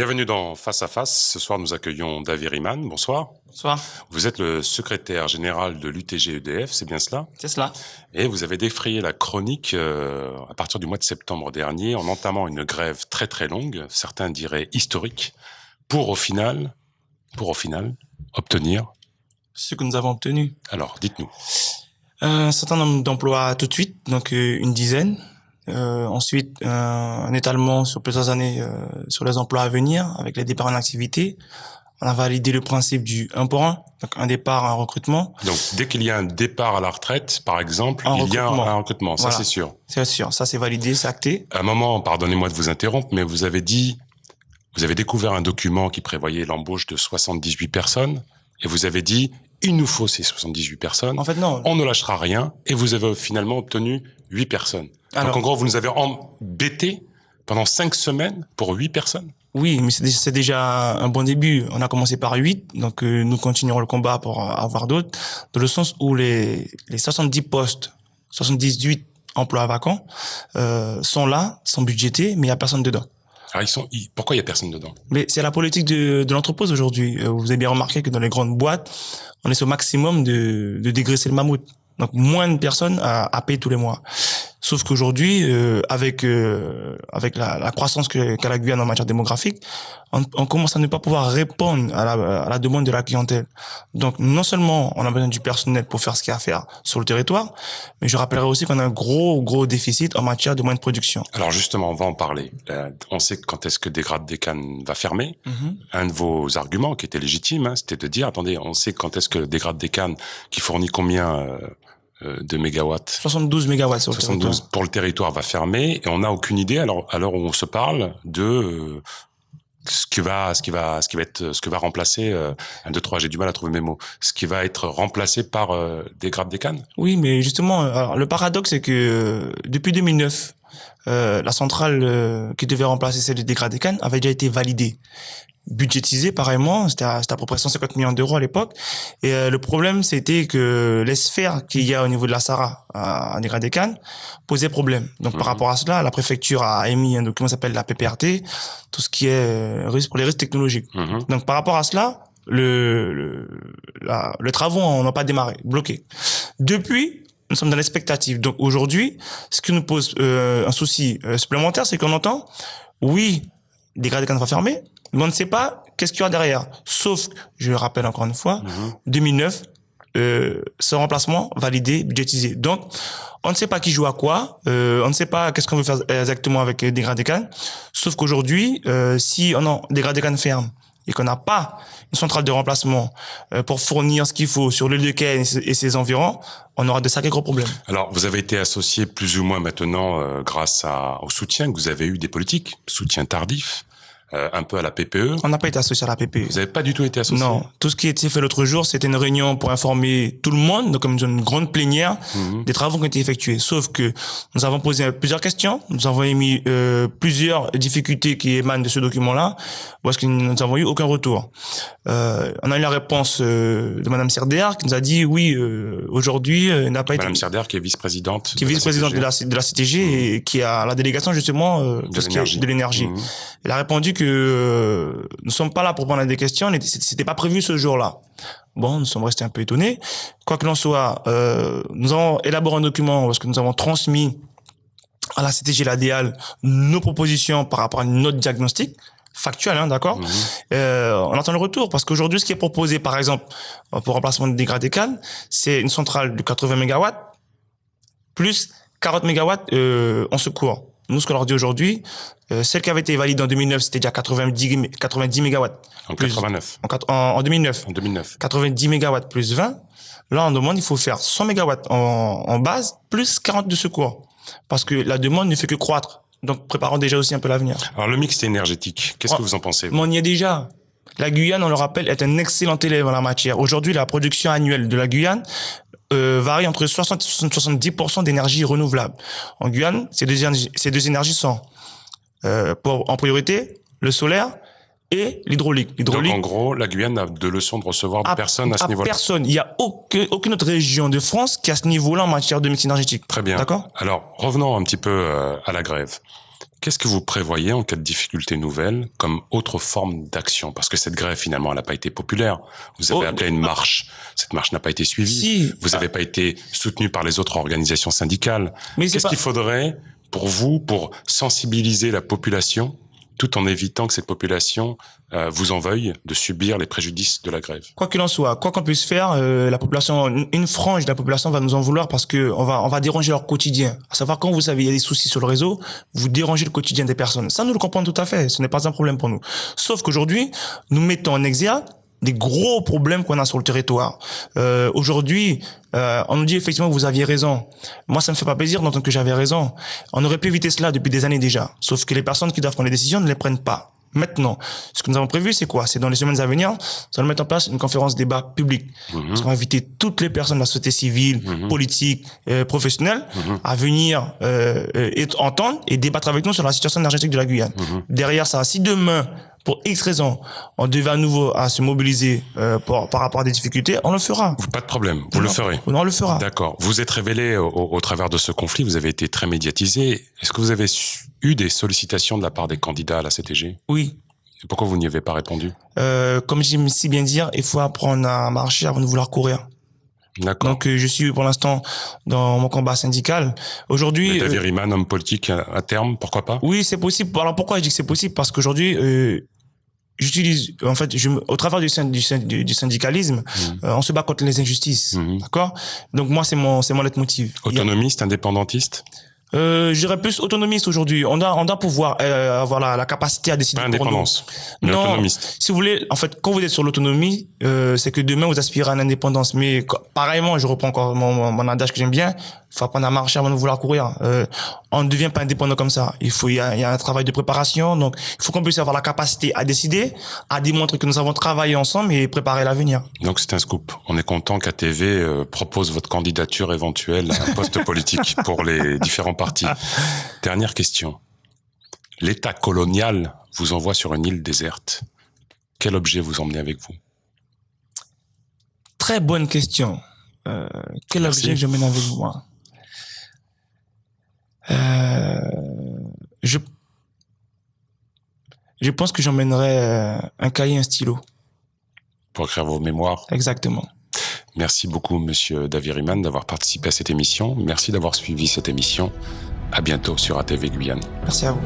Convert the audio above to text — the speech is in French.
Bienvenue dans Face à Face. Ce soir, nous accueillons David Riemann. Bonsoir. Bonsoir. Vous êtes le secrétaire général de l'UTG-EDF, c'est bien cela? C'est cela. Et vous avez défrayé la chronique à partir du mois de septembre dernier en entamant une grève très très longue, certains diraient historique, pour au final obtenir. Ce que nous avons obtenu. Alors, dites-nous. Un certain nombre d'emplois tout de suite, donc une dizaine. Ensuite, un étalement sur plusieurs années sur les emplois à venir avec les départs en activité. On a validé le principe du 1 pour 1, donc un départ, un recrutement. Donc, dès qu'il y a un départ à la retraite, par exemple, il y a un recrutement, ça voilà. c'est sûr. C'est sûr, ça c'est validé, c'est acté. À un moment, pardonnez-moi de vous interrompre, mais vous avez découvert un document qui prévoyait l'embauche de 78 personnes, et vous avez dit, il nous faut ces 78 personnes. En fait, non. On ne lâchera rien, et vous avez finalement obtenu 8 personnes. Alors, donc, en gros, vous nous avez embêtés pendant 5 semaines pour 8 personnes? Oui, mais c'est déjà un bon début. On a commencé par 8, donc nous continuerons le combat pour avoir d'autres, dans le sens où les 70 postes, 78 emplois vacants, sont là, sont budgétés, mais il n'y a personne dedans. Alors, pourquoi il y a personne dedans? Mais c'est la politique de l'entreprise aujourd'hui. Vous avez bien remarqué que dans les grandes boîtes, on est au maximum de dégraisser le mammouth. Donc, moins de personnes à payer tous les mois. Sauf qu'aujourd'hui, avec la croissance qu'a la Guyane en matière démographique, on commence à ne pas pouvoir répondre à la demande de la clientèle. Donc, non seulement on a besoin du personnel pour faire ce qu'il y a à faire sur le territoire, mais je rappellerai aussi qu'on a un gros déficit en matière de moyens de production. Alors justement, on va en parler. On sait quand est-ce que Dégrade des Cannes va fermer. Un de vos arguments qui était légitime, c'était de dire, attendez, on sait quand est-ce que Dégrade des Cannes, qui fournit combien de mégawatts? 72 mégawatts sur le 72 territoire. Pour le territoire va fermer, et on n'a aucune idée, alors où on se parle, de ce qui va remplacer 1, 2, 3, j'ai du mal à trouver mes mots, ce qui va être remplacé par Dégrade des Cannes. Oui, mais justement, alors, le paradoxe, c'est que depuis 2009, la centrale qui devait remplacer celle de Dégrade des Cannes avait déjà été validée, budgétisée pareillement, c'était à peu près 150 millions d'euros à l'époque. Et le problème, c'était que les sphères qu'il y a au niveau de la SARA à Dégrade des Cannes posaient problème. Donc par rapport à cela, la préfecture a émis un document qui s'appelle la PPRT, tout ce qui est pour les risques technologiques. Donc par rapport à cela, les travaux n'ont pas démarré, bloqués. Depuis, nous sommes dans l'expectative. Donc aujourd'hui, ce qui nous pose un souci supplémentaire, c'est qu'on entend, oui, Dégrade des Cannes va fermer, mais on ne sait pas qu'est-ce qu'il y aura derrière. Sauf, je le rappelle encore une fois, 2009, ce remplacement validé, budgétisé. Donc, on ne sait pas qui joue à quoi, on ne sait pas qu'est-ce qu'on veut faire exactement avec Dégrade des Cannes. Sauf qu'aujourd'hui, si Dégrade des Cannes ferme et qu'on n'a pas une centrale de remplacement pour fournir ce qu'il faut sur l'île de Caine et ses environs, on aura de sacrés gros problèmes. Alors, vous avez été associé plus ou moins maintenant grâce au soutien que vous avez eu des politiques, soutien tardif, un peu à la PPE. On n'a pas été associé à la PPE. Vous n'avez pas du tout été associé? Non. Tout ce qui a été fait l'autre jour, c'était une réunion pour informer tout le monde, donc comme une grande plénière des travaux qui ont été effectués. Sauf que nous avons posé plusieurs questions, nous avons émis plusieurs difficultés qui émanent de ce document-là, parce que nous n'avons eu aucun retour. On a eu la réponse de Madame Serdéar qui nous a dit oui, aujourd'hui n'a pas été... Madame Serdéar qui est vice-présidente. Qui est vice-présidente de la CTG et qui a la délégation justement de l'énergie. Elle a répondu que nous ne sommes pas là pour prendre des questions, c'était pas prévu ce jour-là. Bon, nous sommes restés un peu étonnés. Quoi qu'il en soit, nous avons élaboré un document parce que nous avons transmis à la CTG et l'ADEAL nos propositions par rapport à notre diagnostic factuel, d'accord. On attend le retour parce qu'aujourd'hui, ce qui est proposé, par exemple, pour remplacement de Dégrade des Cannes, c'est une centrale de 80 mégawatts plus 40 mégawatts en secours. Nous, ce qu'on leur dit aujourd'hui, celle qui avait été validée en 2009, c'était déjà 90 mégawatts. En 89. En 2009. En 2009. 90 mégawatts plus 20. Là, on demande, il faut faire 100 mégawatts en base plus 40 de secours. Parce que la demande ne fait que croître. Donc, préparons déjà aussi un peu l'avenir. Alors, le mix énergétique, qu'est-ce que vous en pensez? Mais on y est déjà. La Guyane, on le rappelle, est un excellent élève en la matière. Aujourd'hui, la production annuelle de la Guyane varie entre 60 et 70% d'énergie renouvelable. En Guyane, ces deux énergies sont en priorité le solaire et l'hydraulique. Donc, en gros, la Guyane a de leçons de recevoir de personne à ce niveau-là. Personne. Il n'y a aucune autre région de France qui a ce niveau-là en matière de mix énergétique. Très bien. D'accord? Alors, revenons un petit peu à la grève. Qu'est-ce que vous prévoyez en cas de difficulté nouvelle comme autre forme d'action? Parce que cette grève, finalement, elle n'a pas été populaire. Vous avez appelé à une marche. Cette marche n'a pas été suivie. Si. Vous n'avez pas été soutenu par les autres organisations syndicales. Mais Qu'est-ce qu'il faudrait pour vous, pour sensibiliser la population, tout en évitant que cette population vous en veuille de subir les préjudices de la grève? Quoi qu'il en soit, quoi qu'on puisse faire, la population, une frange de la population va nous en vouloir parce que on va déranger leur quotidien. À savoir, quand vous savez, il y a des soucis sur le réseau, vous dérangez le quotidien des personnes. Ça, nous le comprenons tout à fait. Ce n'est pas un problème pour nous. Sauf qu'aujourd'hui, nous mettons en exergue des gros problèmes qu'on a sur le territoire. Aujourd'hui, on nous dit effectivement que vous aviez raison. Moi, ça me fait pas plaisir d'entendre que j'avais raison. On aurait pu éviter cela depuis des années déjà. Sauf que les personnes qui doivent prendre les décisions ne les prennent pas. Maintenant, ce que nous avons prévu, c'est quoi? C'est dans les semaines à venir, nous allons mettre en place une conférence débat public. Parce qu'on va inviter toutes les personnes de la société civile, politique, professionnelle à venir entendre et débattre avec nous sur la situation énergétique de la Guyane. Derrière ça, si demain, pour X raisons, on devait à nouveau à se mobiliser par rapport à des difficultés, on le fera. Pas de problème, vous le ferez. On le fera. D'accord. Vous êtes révélé au travers de ce conflit, vous avez été très médiatisé. Est-ce que vous avez eu des sollicitations de la part des candidats à la CTG? Oui. Et pourquoi vous n'y avez pas répondu? Comme j'aime si bien dire, il faut apprendre à marcher avant de vouloir courir. D'accord. Donc je suis pour l'instant dans mon combat syndical. Aujourd'hui, David Riemann, homme politique à terme, pourquoi pas? Oui, c'est possible. Alors pourquoi je dis que c'est possible? Parce qu'aujourd'hui, j'utilise, en fait, au travers du syndicalisme, on se bat contre les injustices, d'accord? Donc moi, c'est mon leitmotiv. Autonomiste, indépendantiste? Je dirais plus autonomiste aujourd'hui. On doit pouvoir avoir la capacité à décider. Pas indépendance, mais non, autonomiste. Si vous voulez, en fait, quand vous êtes sur l'autonomie, c'est que demain vous aspirez à l'indépendance. Mais pareillement, je reprends encore mon adage que j'aime bien. Il faut apprendre à marcher avant de vouloir courir. On ne devient pas indépendant comme ça. Il y a un travail de préparation. Donc, il faut qu'on puisse avoir la capacité à décider, à démontrer que nous avons travaillé ensemble et préparer l'avenir. Donc, c'est un scoop. On est content qu'ATV propose votre candidature éventuelle à un poste politique pour les différents partis. Dernière question. L'État colonial vous envoie sur une île déserte. Quel objet vous emmenez avec vous? Très bonne question. Quel objet j'emmène avec moi? Je pense que j'emmènerais un cahier et un stylo. Pour écrire vos mémoires? Exactement. Merci beaucoup, monsieur David Riemann, d'avoir participé à cette émission. Merci d'avoir suivi cette émission. À bientôt sur ATV Guyane. Merci à vous.